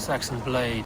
Saxon blade.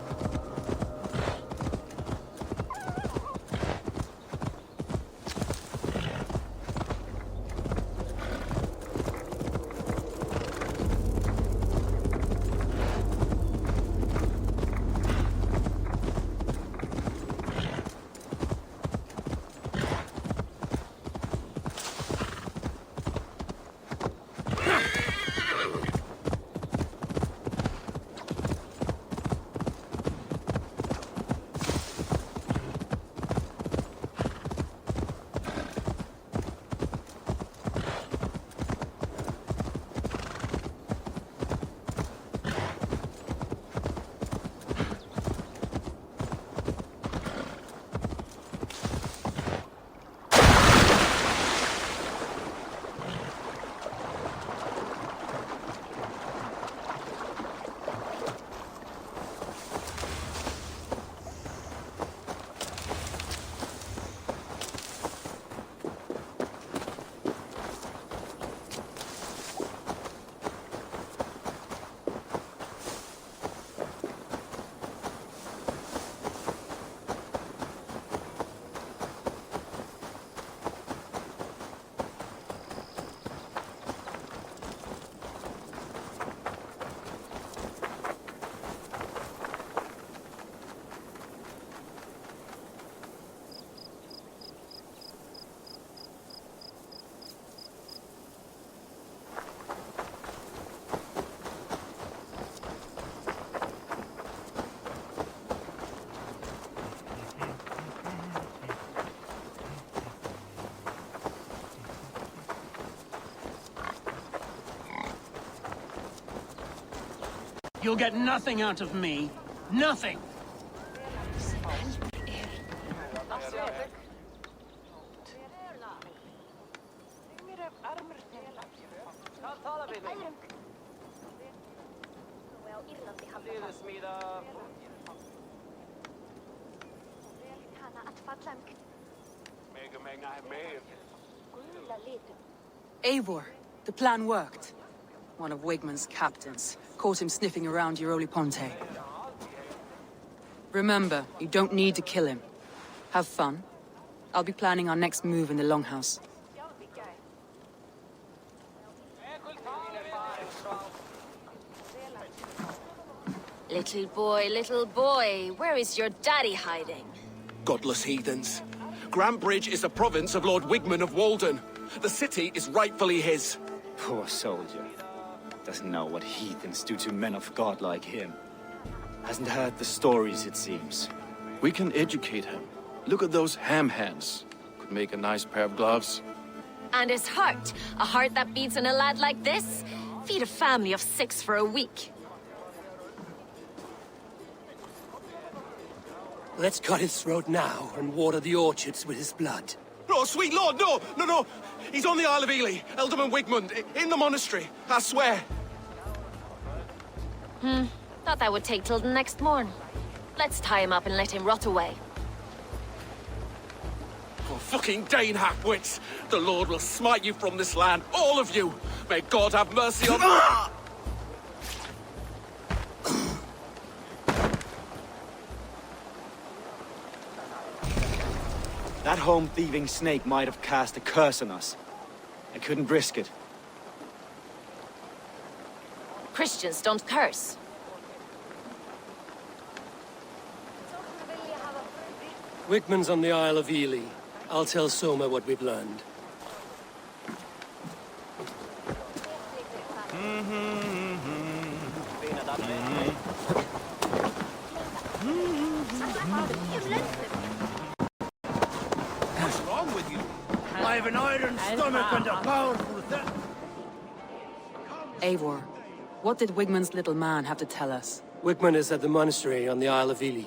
You'll get nothing out of me. Nothing! Eivor, the plan worked. One of Wigman's captains caught him sniffing around Euroli Ponte. Remember, you don't need to kill him. Have fun. I'll be planning our next move in the Longhouse. Little boy, where is your daddy hiding? Godless heathens. Grantbridge is a province of Lord Wigman of Walden. The city is rightfully his. Poor soldier. Doesn't know what heathens do to men of God like him. Hasn't heard the stories, it seems. We can educate him. Look at those ham hands. Could make a nice pair of gloves. And his heart. A heart that beats in a lad like this? Feed a family of 6 for a week. Let's cut his throat now and water the orchards with his blood. No, sweet lord, no, no, no. He's on the Isle of Ely, Ealdorman Wigmund, in the monastery, I swear. Thought that would take till the next morn. Let's tie him up and let him rot away. Oh, fucking Dane halfwits! The Lord will smite you from this land, all of you! May God have mercy on... That home-thieving snake might have cast a curse on us. I couldn't risk it. Christians don't curse. Wigman's on the Isle of Ely. I'll tell Soma what we've learned. What's wrong with you? I have an iron stomach and a powerful thing. Eivor, what did Wigman's little man have to tell us? Wigman is at the monastery on the Isle of Ely.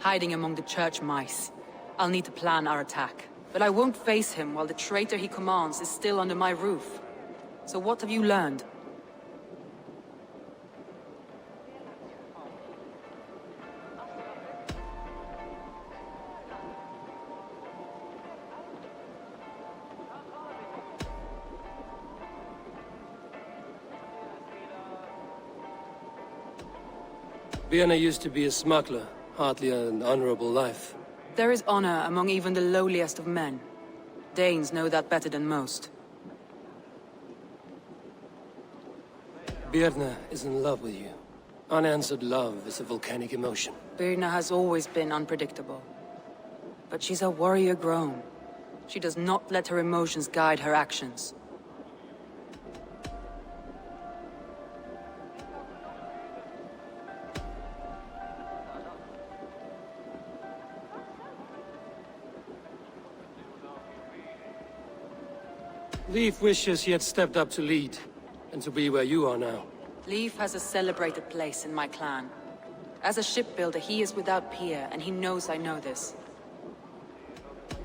Hiding among the church mice. I'll need to plan our attack. But I won't face him while the traitor he commands is still under my roof. So what have you learned? Vienna used to be a smuggler, hardly an honorable life. There is honor among even the lowliest of men. Danes know that better than most. Birna is in love with you. Unanswered love is a volcanic emotion. Birna has always been unpredictable. But she's a warrior grown. She does not let her emotions guide her actions. Leif wishes he had stepped up to lead, and to be where you are now. Leif has a celebrated place in my clan. As a shipbuilder, he is without peer, and he knows I know this.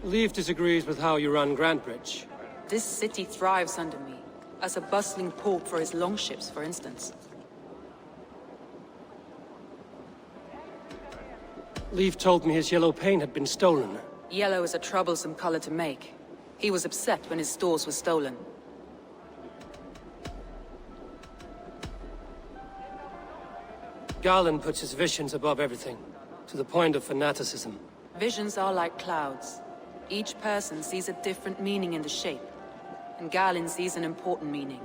Leif disagrees with how you run Grantbridge. This city thrives under me, as a bustling port for his longships, for instance. Leif told me his yellow paint had been stolen. Yellow is a troublesome color to make. He was upset when his stores were stolen. Garland puts his visions above everything, to the point of fanaticism. Visions are like clouds. Each person sees a different meaning in the shape, and Garland sees an important meaning.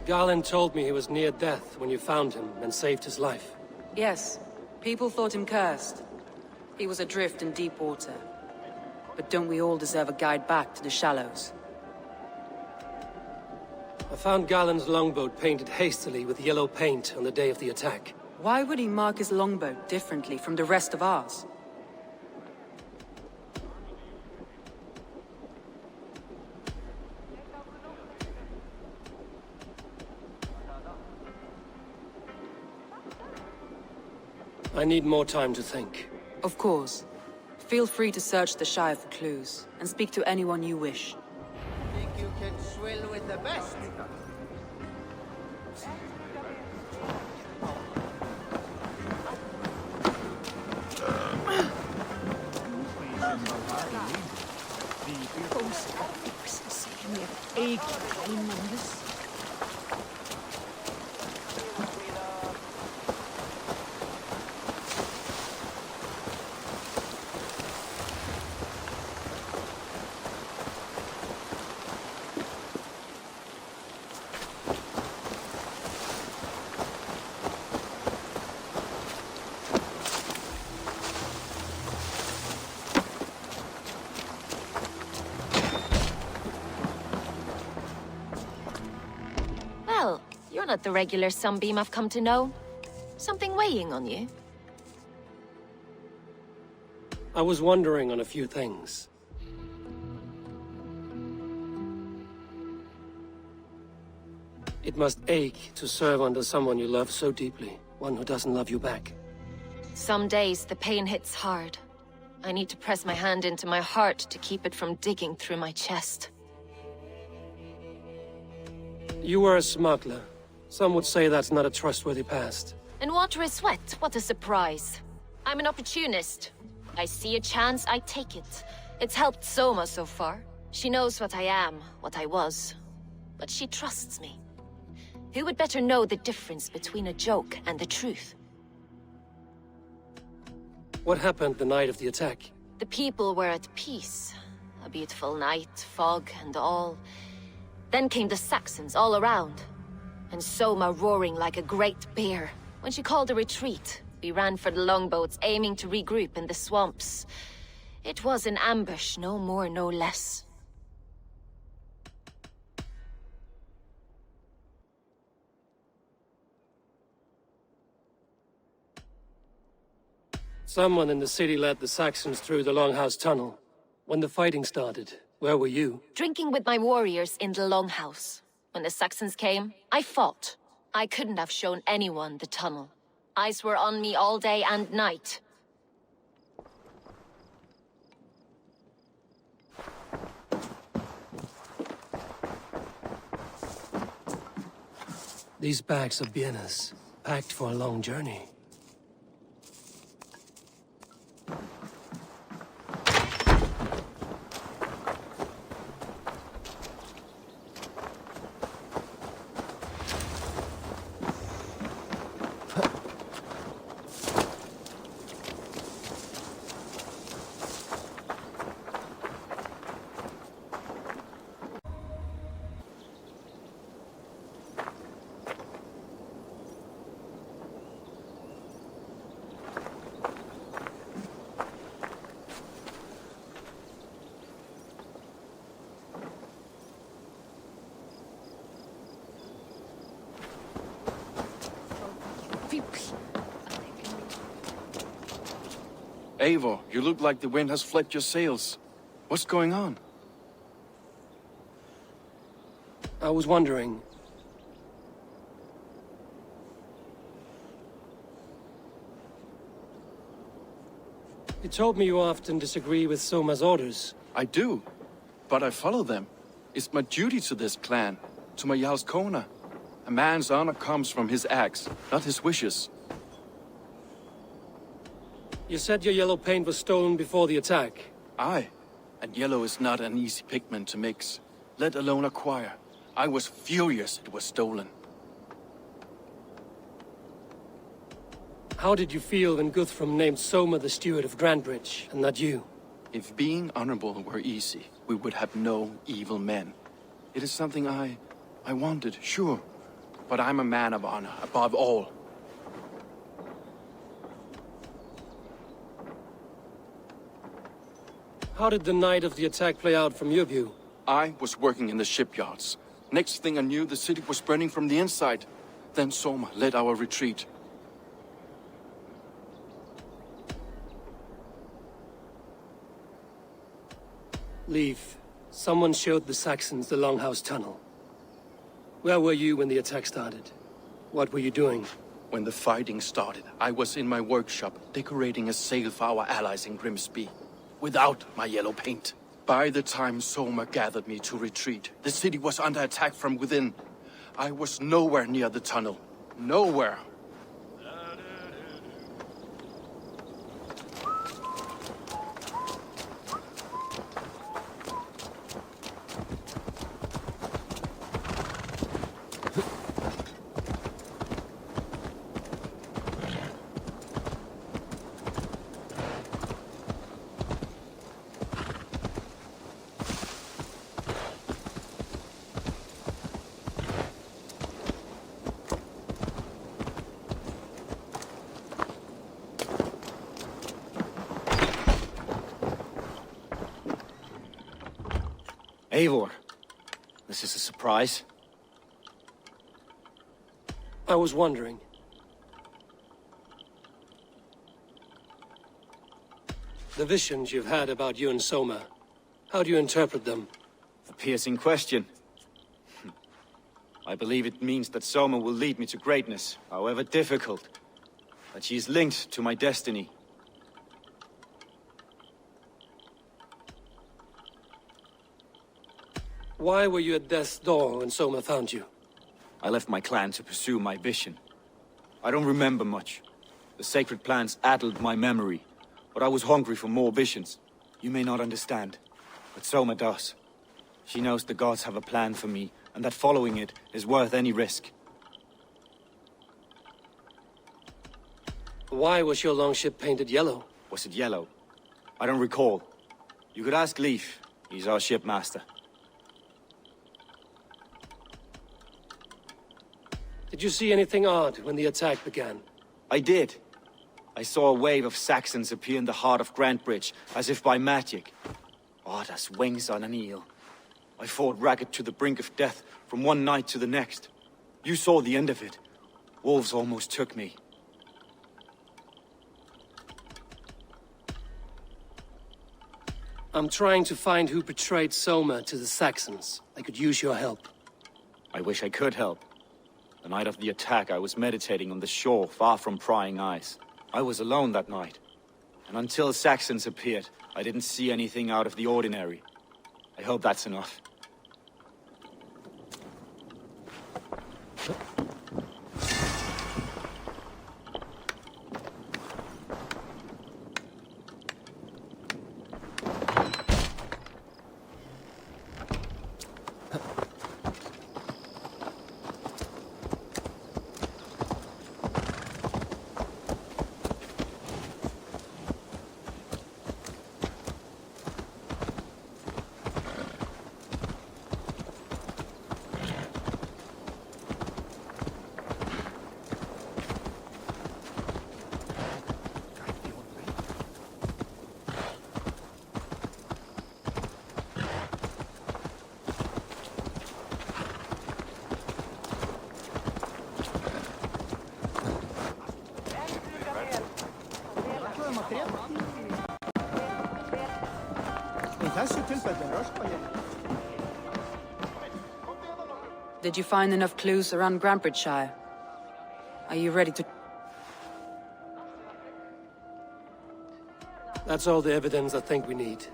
Garland told me he was near death when you found him and saved his life. Yes, people thought him cursed. He was adrift in deep water. But don't we all deserve a guide back to the shallows? I found Garland's longboat painted hastily with yellow paint on the day of the attack. Why would he mark his longboat differently from the rest of ours? I need more time to think. Of course. Feel free to search the Shire for clues, and speak to anyone you wish. Think you can swill with the best? Well, you're not the regular sunbeam I've come to know. Something weighing on you? I was wondering on a few things. It must ache to serve under someone you love so deeply, one who doesn't love you back. Some days the pain hits hard. I need to press my hand into my heart to keep it from digging through my chest. You were a smuggler. Some would say that's not a trustworthy past. In water is sweat, what a surprise. I'm an opportunist. I see a chance, I take it. It's helped Soma so far. She knows what I am, what I was. But she trusts me. Who would better know the difference between a joke and the truth? What happened the night of the attack? The people were at peace. A beautiful night, fog and all. Then came the Saxons all around. And Soma roaring like a great bear. When she called a retreat, we ran for the longboats, aiming to regroup in the swamps. It was an ambush, no more, no less. Someone in the city led the Saxons through the Longhouse Tunnel. When the fighting started, where were you? Drinking with my warriors in the Longhouse. When the Saxons came, I fought. I couldn't have shown anyone the tunnel. Eyes were on me all day and night. These bags are bienes, packed for a long journey. Eivor, you look like the wind has flecked your sails. What's going on? I was wondering. You told me you often disagree with Soma's orders. I do, but I follow them. It's my duty to this clan, to my Jarl's Kona. A man's honor comes from his acts, not his wishes. You said your yellow paint was stolen before the attack. Aye, and yellow is not an easy pigment to mix, let alone acquire. I was furious it was stolen. How did you feel when Guthrum named Soma the steward of Grandbridge, and not you? If being honorable were easy, we would have no evil men. It is something I wanted, sure. But I'm a man of honor, above all. How did the night of the attack play out from your view? I was working in the shipyards. Next thing I knew, the city was burning from the inside. Then Soma led our retreat. Leave. Someone showed the Saxons the Longhouse Tunnel. Where were you when the attack started? What were you doing? When the fighting started, I was in my workshop, decorating a sail for our allies in Grimsby. Without my yellow paint. By the time Soma gathered me to retreat, the city was under attack from within. I was nowhere near the tunnel. Nowhere. Eivor, this is a surprise. I was wondering. The visions you've had about you and Soma, how do you interpret them? A piercing question. I believe it means that Soma will lead me to greatness, however difficult. That she is linked to my destiny. Why were you at death's door when Soma found you? I left my clan to pursue my vision. I don't remember much. The sacred plants addled my memory, but I was hungry for more visions. You may not understand, but Soma does. She knows the gods have a plan for me, and that following it is worth any risk. Why was your longship painted yellow? Was it yellow? I don't recall. You could ask Leif. He's our shipmaster. Did you see anything odd when the attack began? I did. I saw a wave of Saxons appear in the heart of Grandbridge, as if by magic. Odd as wings on an eel. I fought ragged to the brink of death from one night to the next. You saw the end of it. Wolves almost took me. I'm trying to find who betrayed Soma to the Saxons. I could use your help. I wish I could help. The night of the attack, I was meditating on the shore, far from prying eyes. I was alone that night. And until Saxons appeared, I didn't see anything out of the ordinary. I hope that's enough. Did you find enough clues around Grantbridgeshire? Are you ready to... That's all the evidence I think we need.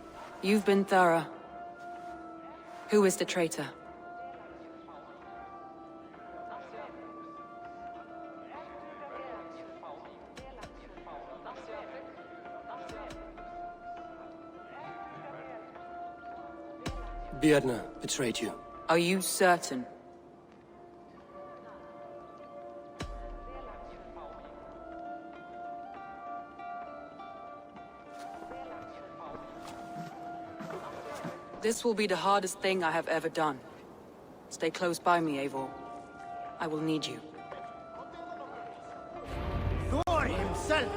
You've been thorough. Who is the traitor? Björna betrayed you. Are you certain? This will be the hardest thing I have ever done. Stay close by me, Eivor. I will need you. Thor himself!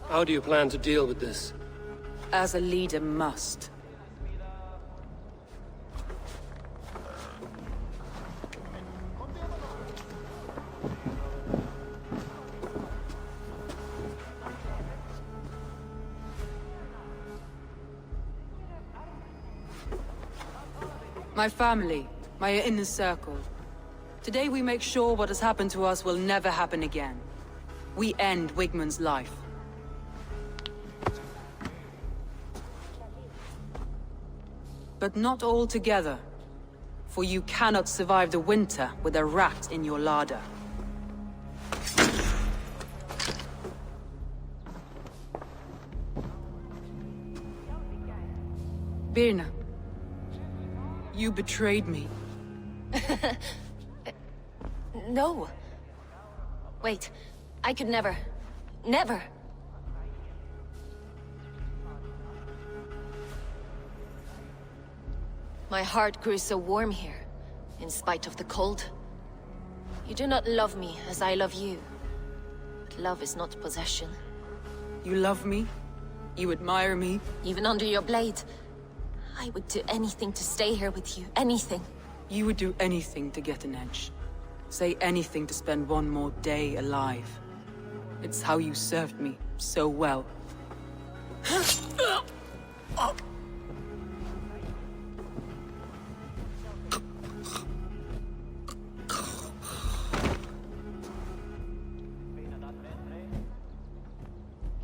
How do you plan to deal with this? As a leader must. My family, my inner circle. Today we make sure what has happened to us will never happen again. We end Wigmund's life. But not all together. For you cannot survive the winter with a rat in your larder. Birna. You betrayed me. No. Wait, I could never. Never. My heart grew so warm here, in spite of the cold. You do not love me as I love you. But love is not possession. You love me? You admire me? Even under your blade, I would do anything to stay here with you. Anything. You would do anything to get an edge. Say anything to spend one more day alive. It's how you served me so well.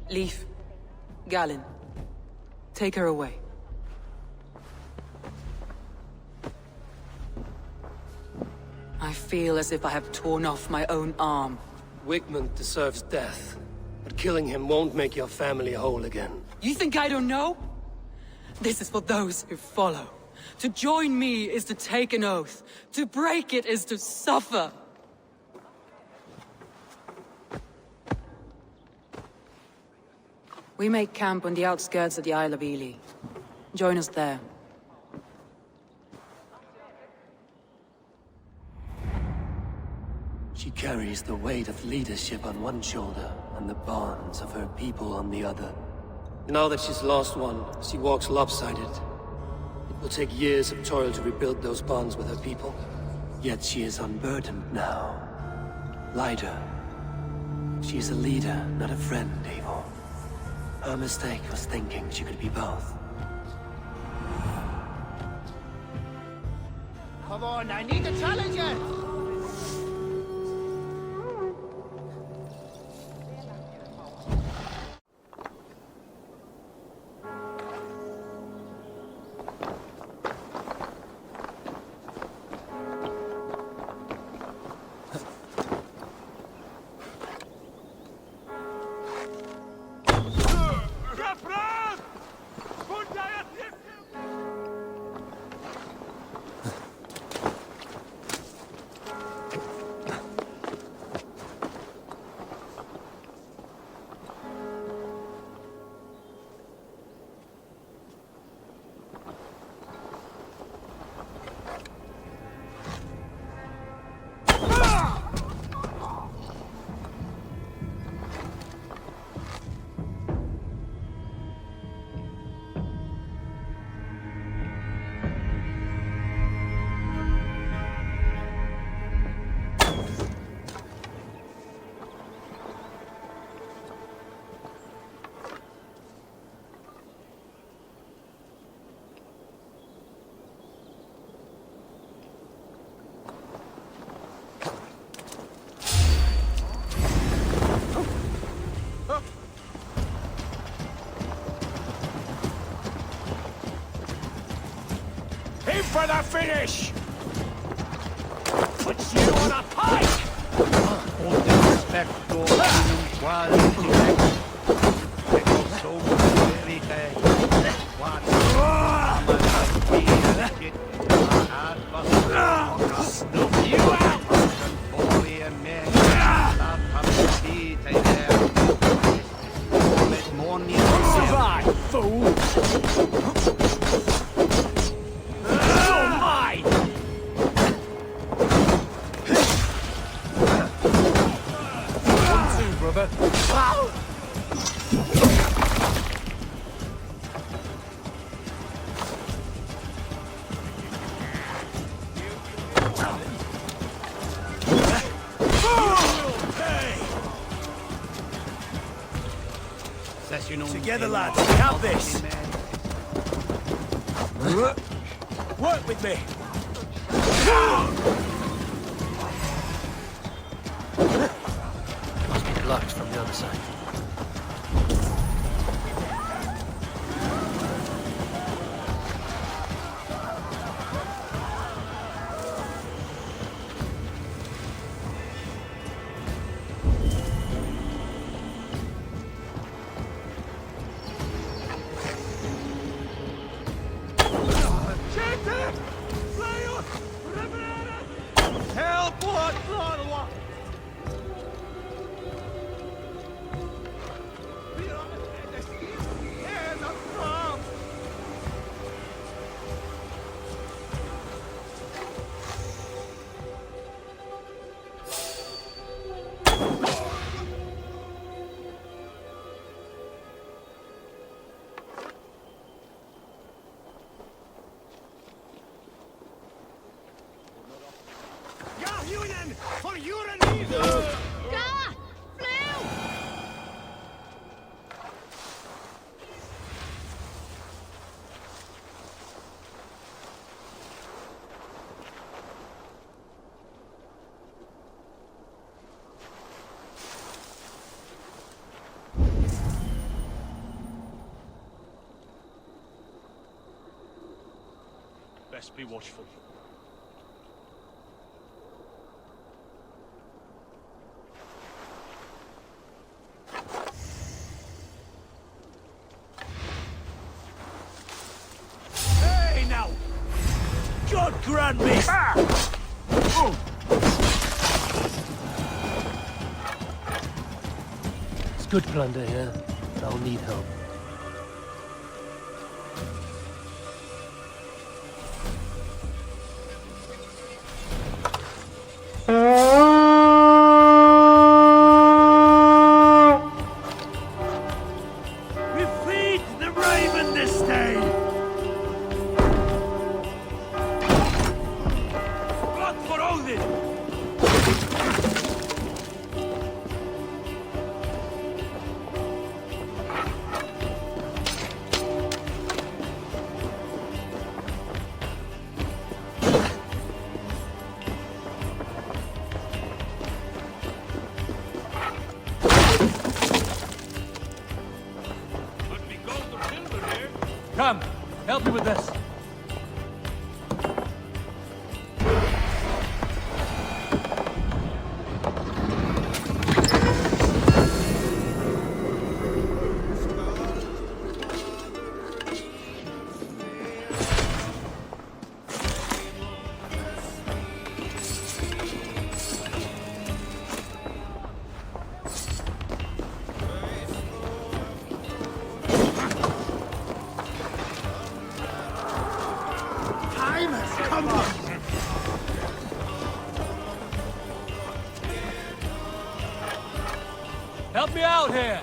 Leif, Galen, take her away. I feel as if I have torn off my own arm. Wigmund deserves death, but killing him won't make your family whole again. You think I don't know? This is for those who follow. To join me is to take an oath. To break it is to suffer. We make camp on the outskirts of the Isle of Ely. Join us there. She carries the weight of leadership on one shoulder and the bonds of her people on the other. Now that she's lost one, she walks lopsided. It will take years of toil to rebuild those bonds with her people. Yet she is unburdened now. Lighter. She is a leader, not a friend, Eivor. Her mistake was thinking she could be both. Come on, I need a challenger! the finish! Puts you on a pike! All due respect to human quality. So very Snuff you out! Survive, fool! You're mine! One, two, brother. Together, lads. We have this. Work with me. Must be blocked from the other side. For your needs! Ga! Flew! Best be watchful. God grant me! It's good plunder here, but I'll need help. We feed the raven this day! Come, help me with this. Help me out here!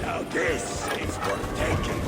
Now this is worth taking.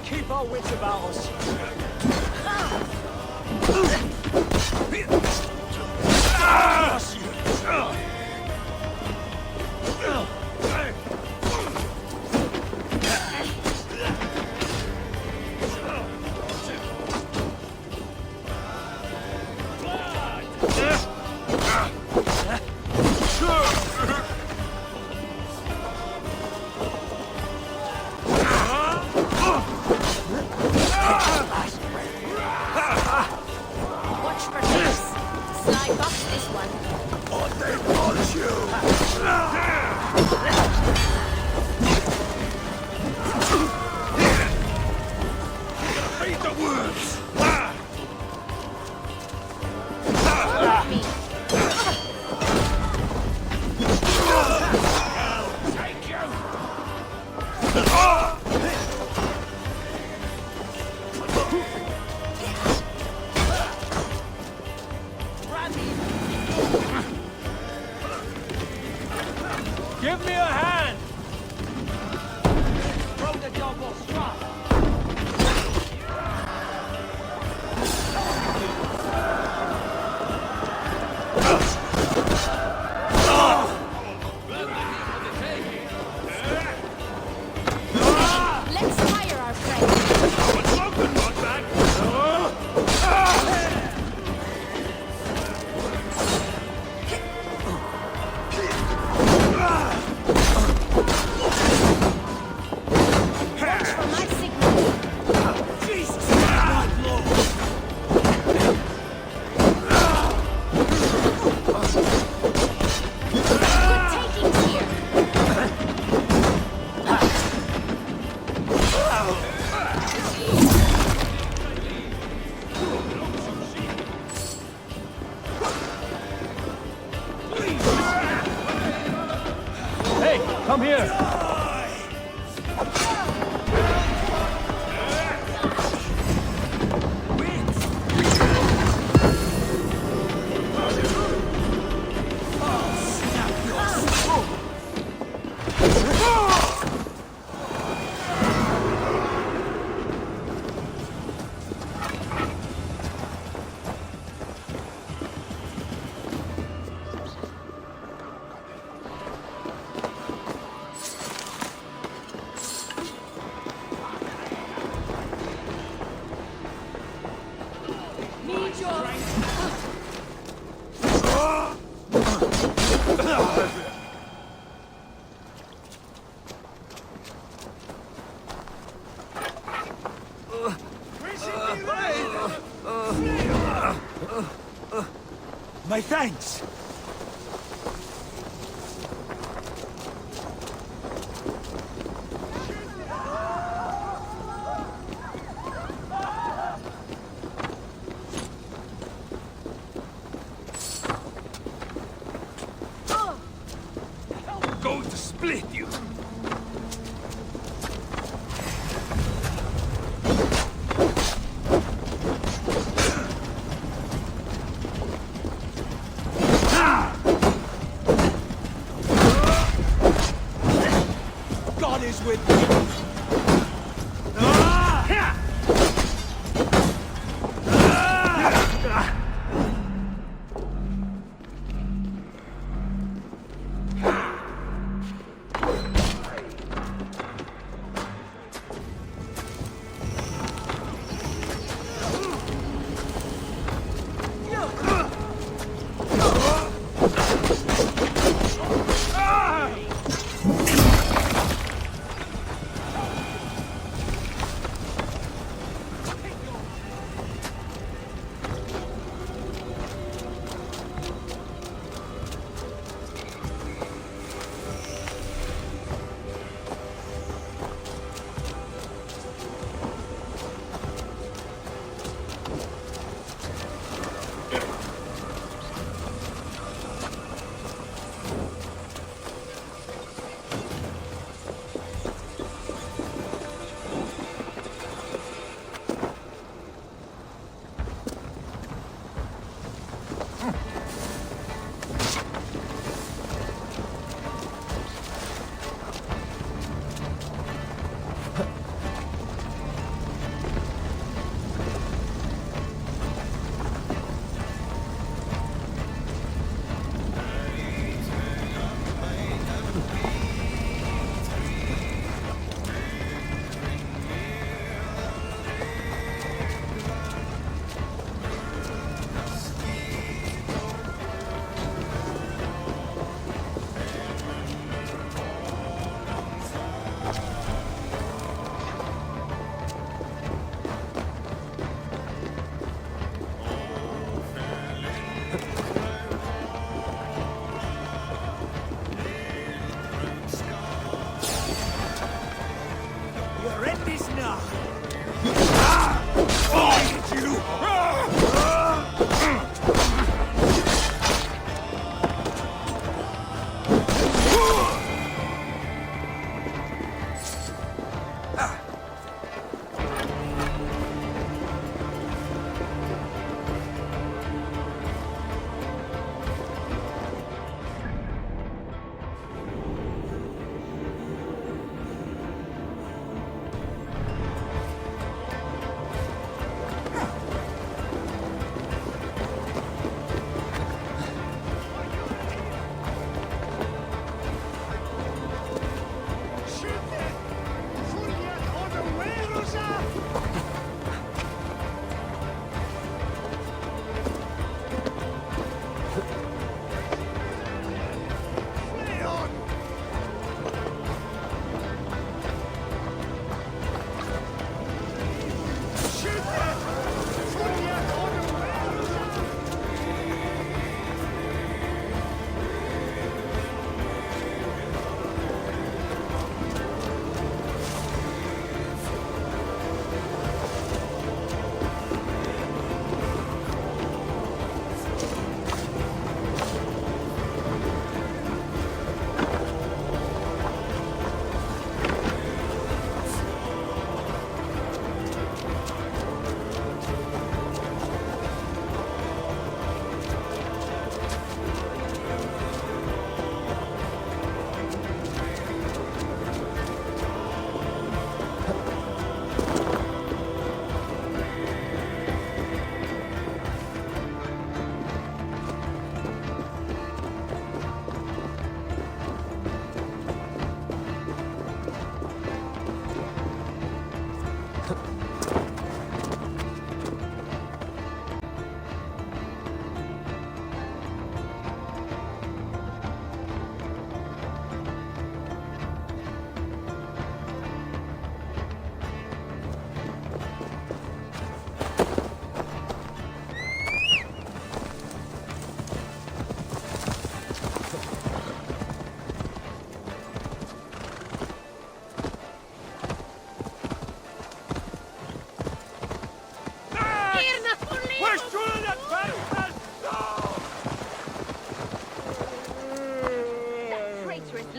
Keep our wits about us. Give me a hand! Throw the double strap! Let's fire our friend. Come here! My thanks! Going to split you! God is with me!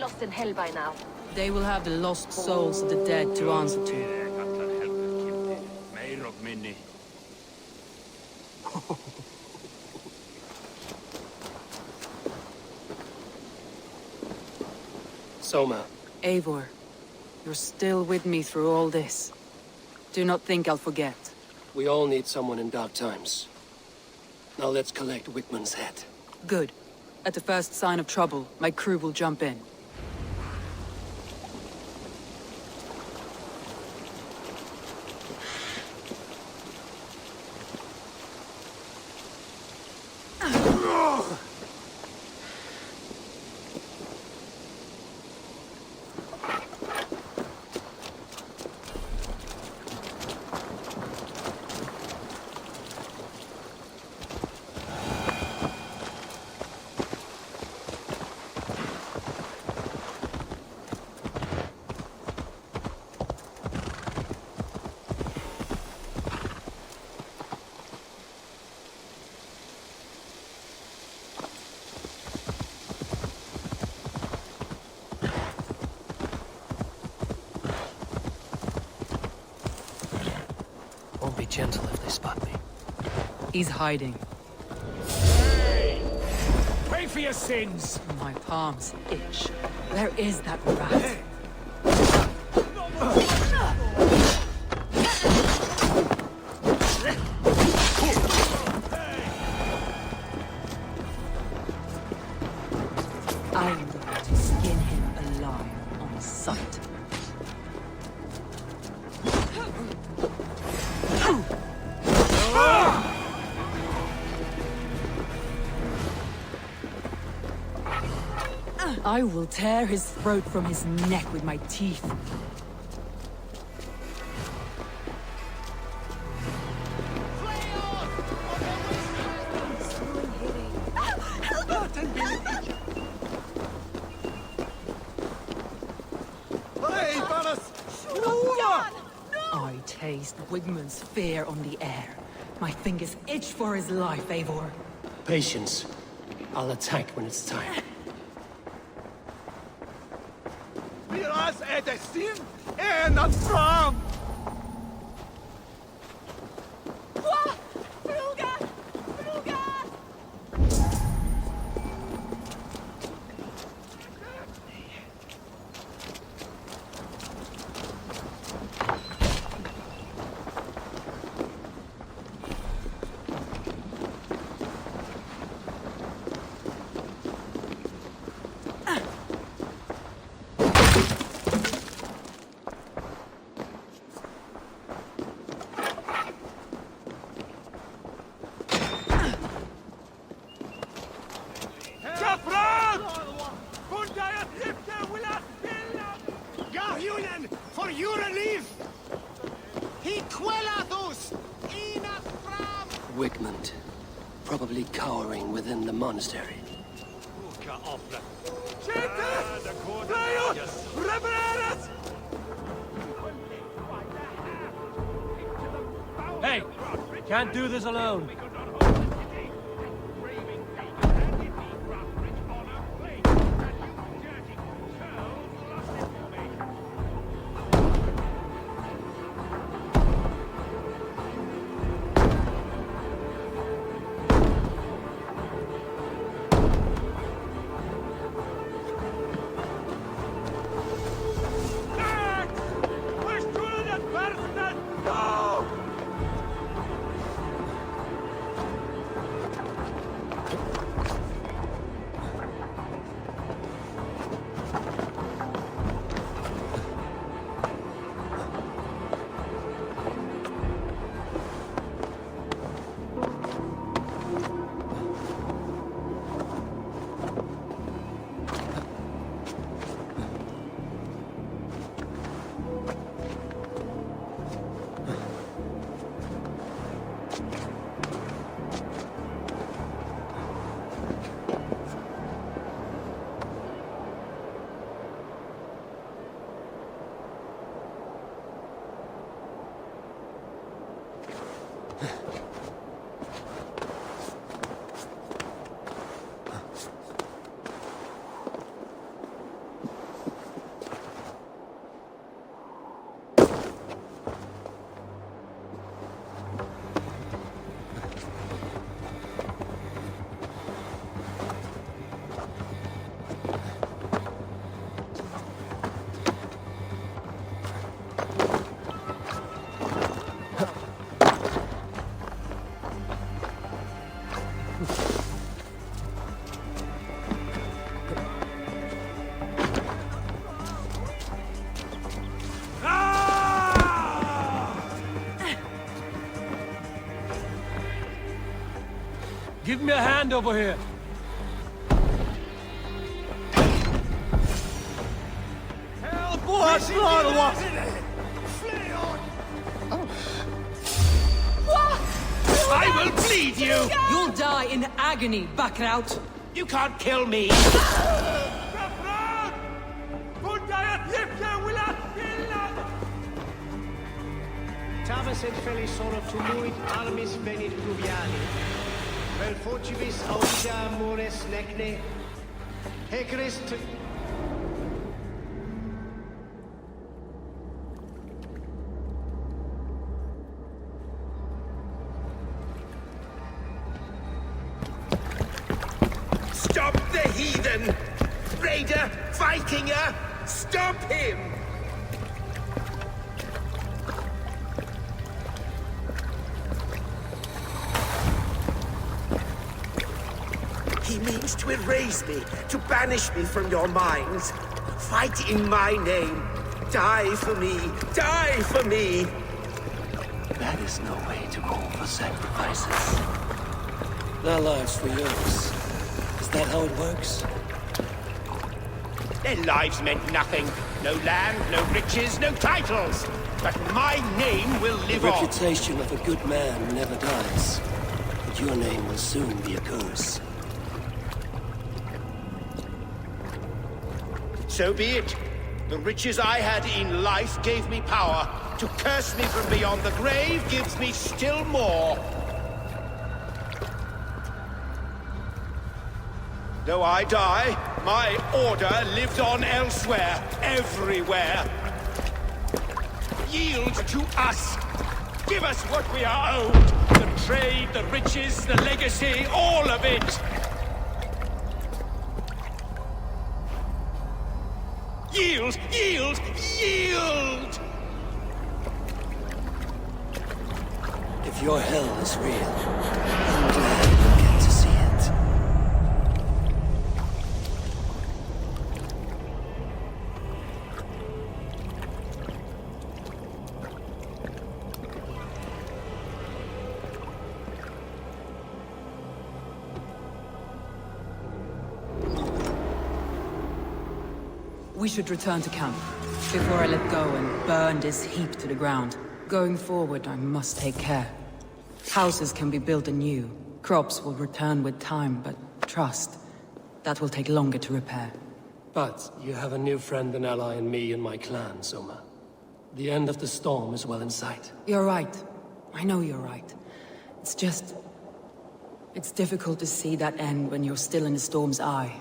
lost in hell by now. They will have the lost souls of the dead to answer to. Soma. Eivor, you're still with me through all this. Do not think I'll forget. We all need someone in dark times. Now let's collect Wickman's head. Good. At the first sign of trouble, my crew will jump in. Won't be gentle if they spot me. He's hiding. Hey! Pay for your sins! My palms itch. Where is that rat? I'm going to skin him alive on sight. I will tear his throat from his neck with my teeth. I taste Wigman's fear on the air. My fingers itch for his life, Eivor. Patience. I'll attack when it's time. For your relief! Wickman. Probably cowering within the monastery. Hey! Can't do this alone. Give me a hand over here. Help! What's I will bleed you! You'll die in agony, Bakraut. You can't kill me! Tavis et felisoro tumuit armis venit pluviali. Vel focibis audia mores necne. Hecrist. Stop the heathen! Raider! Vikinger! Stop him! He means to erase me, to banish me from your minds. Fight in my name. Die for me. Die for me. That is no way to call for sacrifices. Their lives for yours. Is that how it works? Their lives meant nothing. No land, no riches, no titles. But my name will live The on. reputation of a good man never dies. But your name will soon be a curse. So be it. The riches I had in life gave me power. To curse me from beyond the grave gives me still more. Though I die, my order lived on elsewhere, everywhere. Yield to us. Give us what we are owed. The trade, the riches, the legacy, all of it. Yield! Yield! Yield! If your hell is real, I'm glad you'll get to see it. We should return to camp, before I let go and burn this heap to the ground. Going forward, I must take care. Houses can be built anew. Crops will return with time, but trust, that will take longer to repair. But you have a new friend and ally in me and my clan, Soma. The end of the storm is well in sight. You're right. I know you're right. It's just... it's difficult to see that end when you're still in the storm's eye.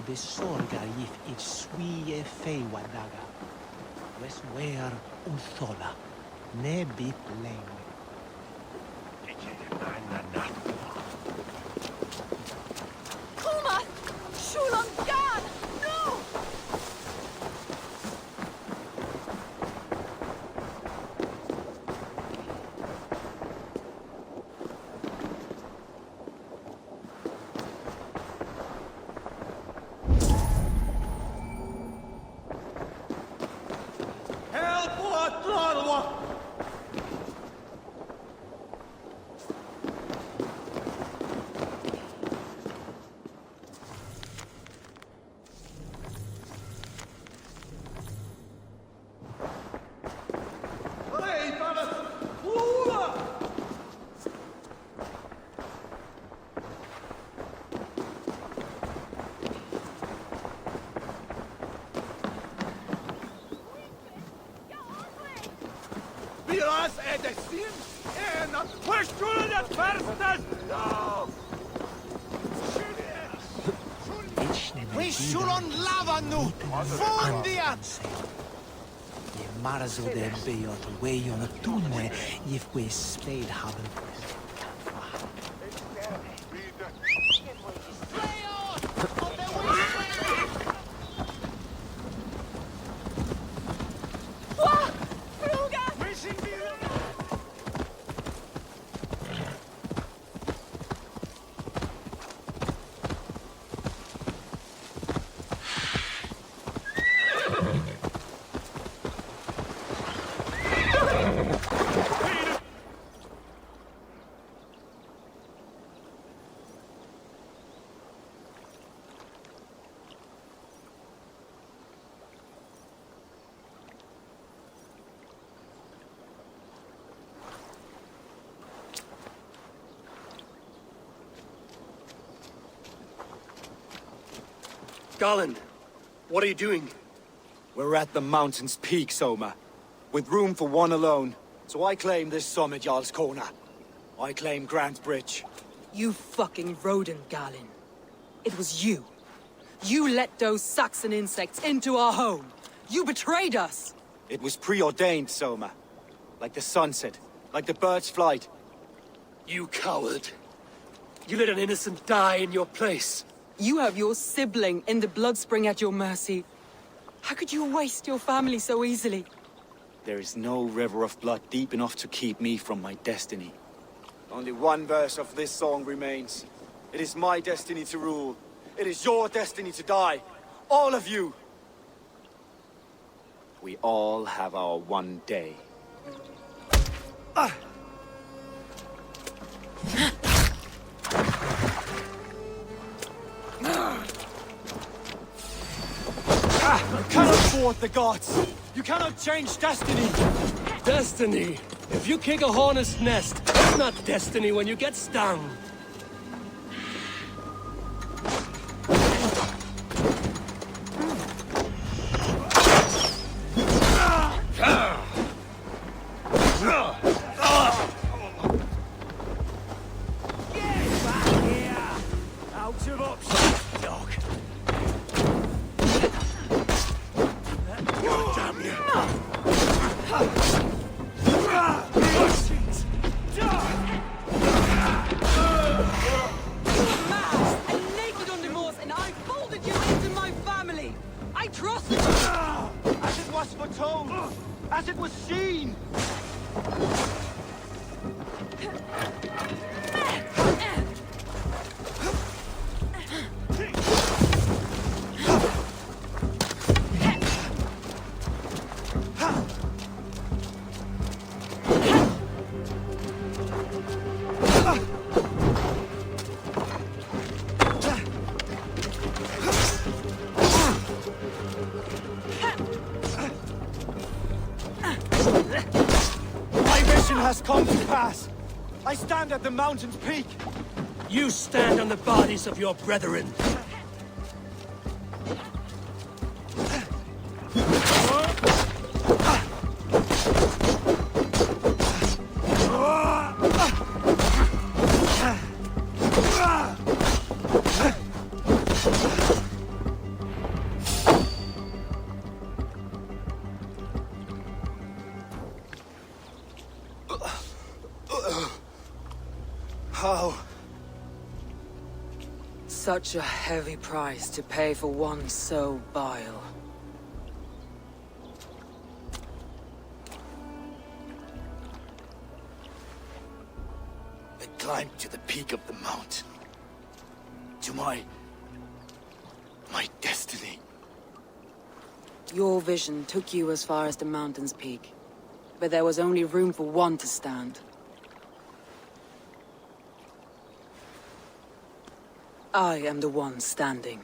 The sorga if it's swie fei wadaga. Wes where unthola. Ne bit leng. Kuma! Shulam God! No! Viras edestin en questionet verstas no! We shulon lavanu! Fundiat! Ye marzo de beot way on a tunwe if we spade haben. Garland, what are you doing? We're at the mountain's peak, Soma. With room for one alone. So I claim this summit, Jarl's Corner. I claim Grant Bridge. You fucking rodent, Galen. It was you. You let those Saxon insects into our home. You betrayed us. It was preordained, Soma. Like the sunset, like the bird's flight. You coward. You let an innocent die in your place. You have your sibling in the Bloodspring at your mercy. How could you waste your family so easily? There is no river of blood deep enough to keep me from my destiny. Only one verse of this song remains. It is my destiny to rule. It is your destiny to die. All of you. We all have our one day. You cannot thwart the gods! You cannot change destiny! Destiny? If you kick a hornet's nest, it's not destiny when you get stung. Out of options, dog. Damn you! And naked on remorse, and I folded you into my family. I trusted you. As it was foretold! As it was seen! Has come to pass. I stand at the mountain's peak. You stand on the bodies of your brethren. How? Such a heavy price to pay for one so vile. I climbed to the peak of the mountain. To my destiny. Your vision took you as far as the mountain's peak. But there was only room for one to stand. I am the one standing.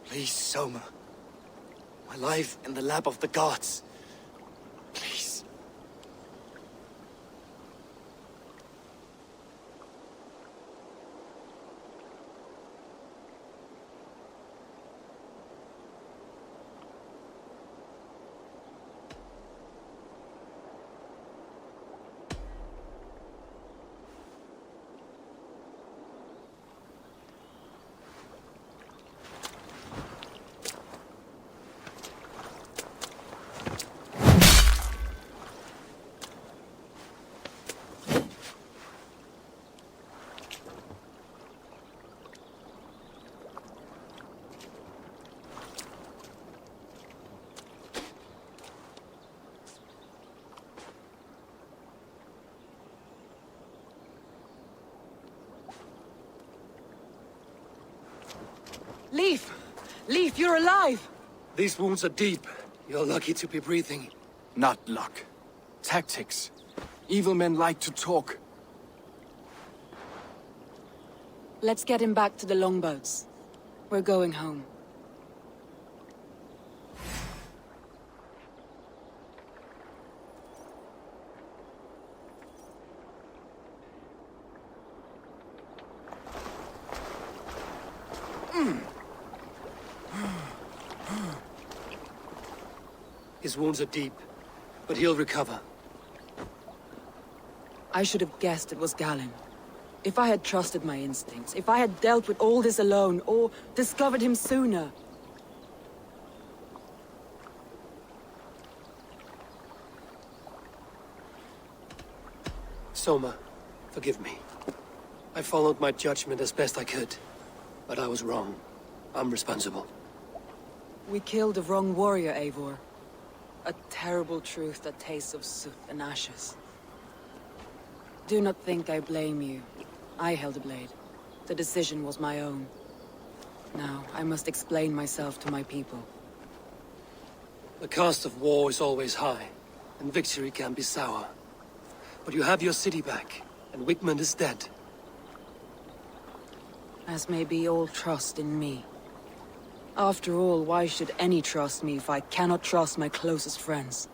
Please, Soma. My life in the lap of the gods. Please. Leaf! Leaf, you're alive! These wounds are deep. You're lucky to be breathing. Not luck. Tactics. Evil men like to talk. Let's get him back to the longboats. We're going home. His wounds are deep, but he'll recover. I should have guessed it was Galen. If I had trusted my instincts, if I had dealt with all this alone, or discovered him sooner. Soma, forgive me. I followed my judgment as best I could, but I was wrong. I'm responsible. We killed the wrong warrior, Eivor. A terrible truth that tastes of soot and ashes. Do not think I blame you. I held the blade. The decision was my own. Now, I must explain myself to my people. The cost of war is always high, and victory can be sour. But you have your city back, and Wigmund is dead. As may be all trust in me. After all, why should any trust me if I cannot trust my closest friends?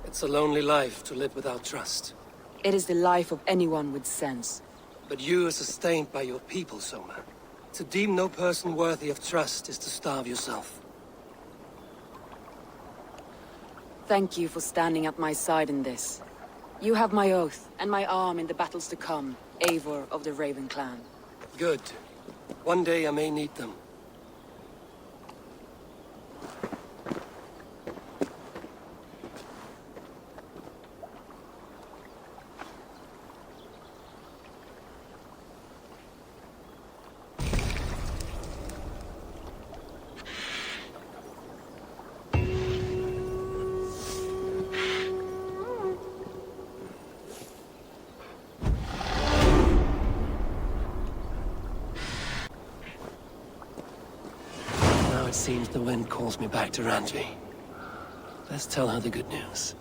It's a lonely life to live without trust. It is the life of anyone with sense. But you are sustained by your people, Soma. To deem no person worthy of trust is to starve yourself. Thank you for standing at my side in this. You have my oath, and my arm in the battles to come, Eivor of the Raven clan. Good. One day I may need them. It seems the wind calls me back to Randvi. Let's tell her the good news.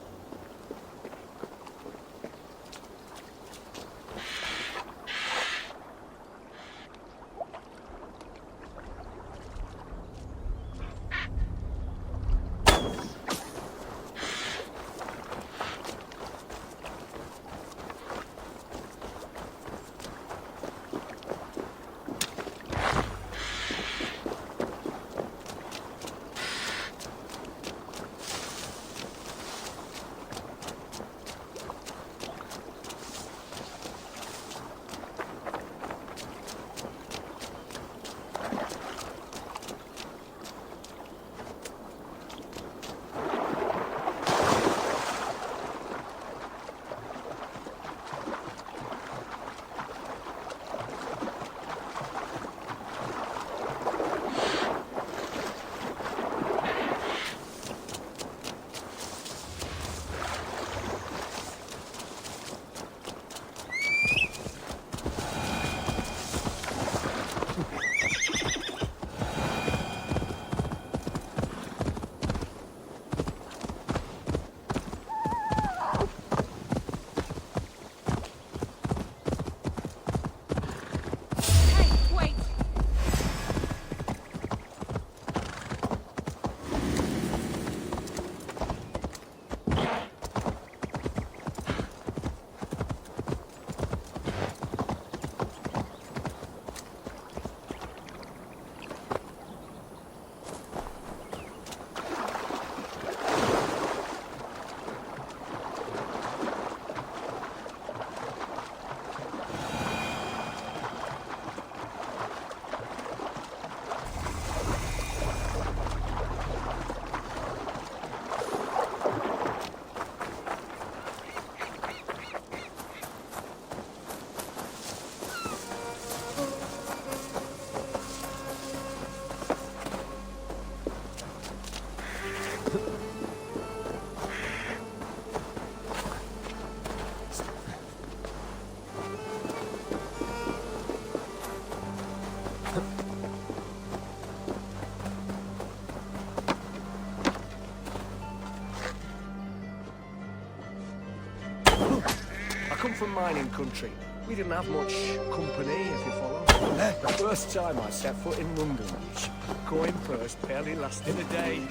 From mining country. We didn't have much company, if you follow. The first time I set foot in London, going first barely lasted a day.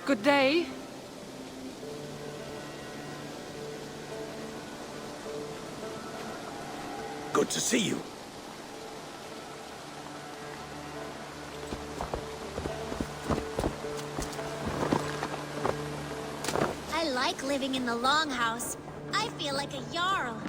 Good day. Good to see you. I like living in the Longhouse. I feel like a Jarl.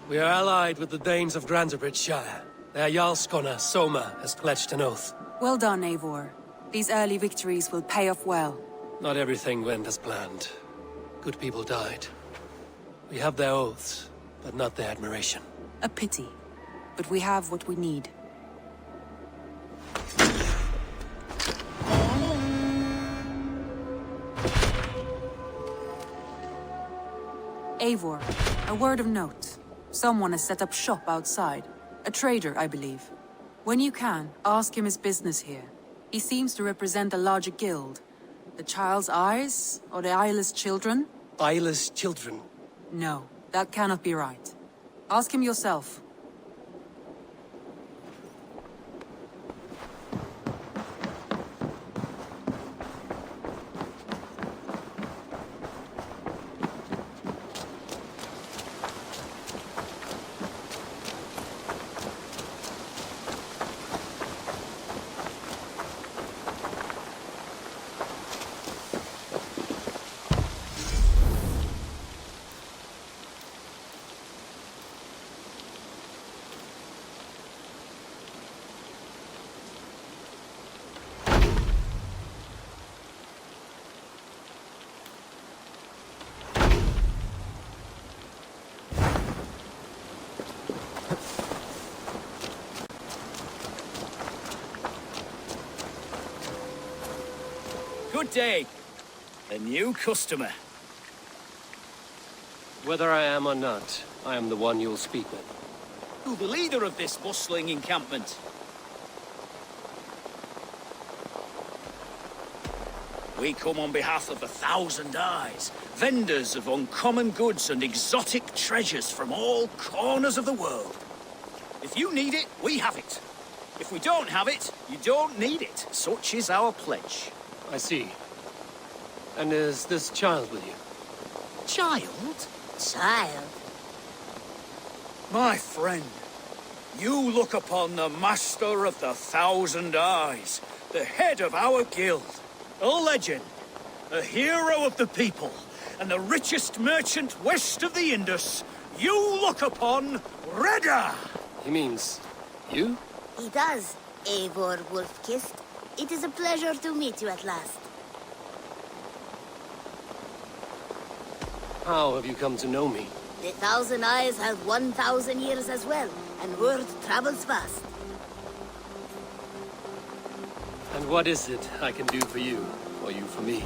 We are allied with the Danes of Shire. Their Jarl Skona, Soma, has pledged an oath. Well done, Eivor. These early victories will pay off well. Not everything went as planned. Good people died. We have their oaths, but not their admiration. A pity. But we have what we need. Eivor, a word of note. Someone has set up shop outside. A trader, I believe. When you can, ask him his business here. He seems to represent a larger guild. The Child's Eyes? Or the Eyeless Children? Eyeless children? No, that cannot be right. Ask him yourself. Good day. A new customer. Whether I am or not, I am the one you'll speak with. Who the leader of this bustling encampment? We come on behalf of 1,000 Eyes, vendors of uncommon goods and exotic treasures from all corners of the world. If you need it, we have it. If we don't have it, you don't need it. Such is our pledge. I see. And is this child with you? Child? Child? My friend, you look upon the master of the 1,000 Eyes, the head of our guild, a legend, a hero of the people, and the richest merchant west of the Indus. You look upon Reda! He means you? He does, Eivor Wolf-Kissed. It is a pleasure to meet you at last. How have you come to know me? The 1,000 Eyes have 1,000 years as well, and word travels fast. And what is it I can do for you, or you for me?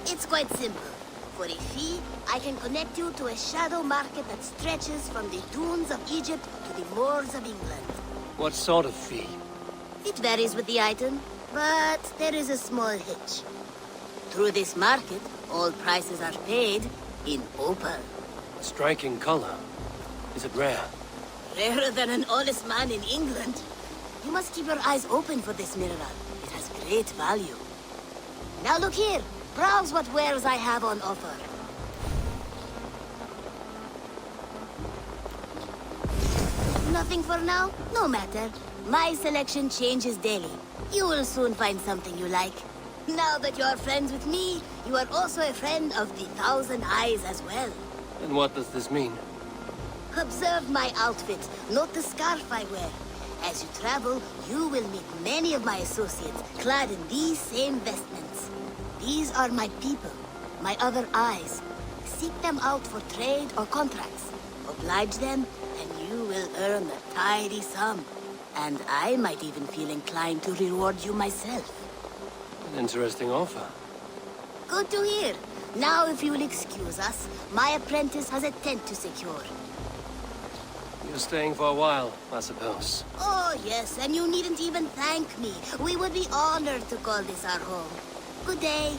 It's quite simple. For a fee, I can connect you to a shadow market that stretches from the dunes of Egypt to the moors of England. What sort of fee? It varies with the item, but there is a small hitch. Through this market, all prices are paid in opal. A striking color. Is it rare? Rarer than an honest man in England. You must keep your eyes open for this mineral. It has great value. Now look here. Browse what wares I have on offer. Nothing for now? No matter. My selection changes daily. You will soon find something you like. Now that you are friends with me, you are also a friend of the Thousand Eyes as well. And what does this mean? Observe my outfit, note the scarf I wear. As you travel, you will meet many of my associates, clad in these same vestments. These are my people, my other eyes. Seek them out for trade or contracts. Oblige them, and you will earn a tidy sum. And I might even feel inclined to reward you myself. An interesting offer. Good to hear. Now, if you will excuse us, my apprentice has a tent to secure. You're staying for a while, I suppose. Oh, yes, and you needn't even thank me. We would be honored to call this our home. Good day.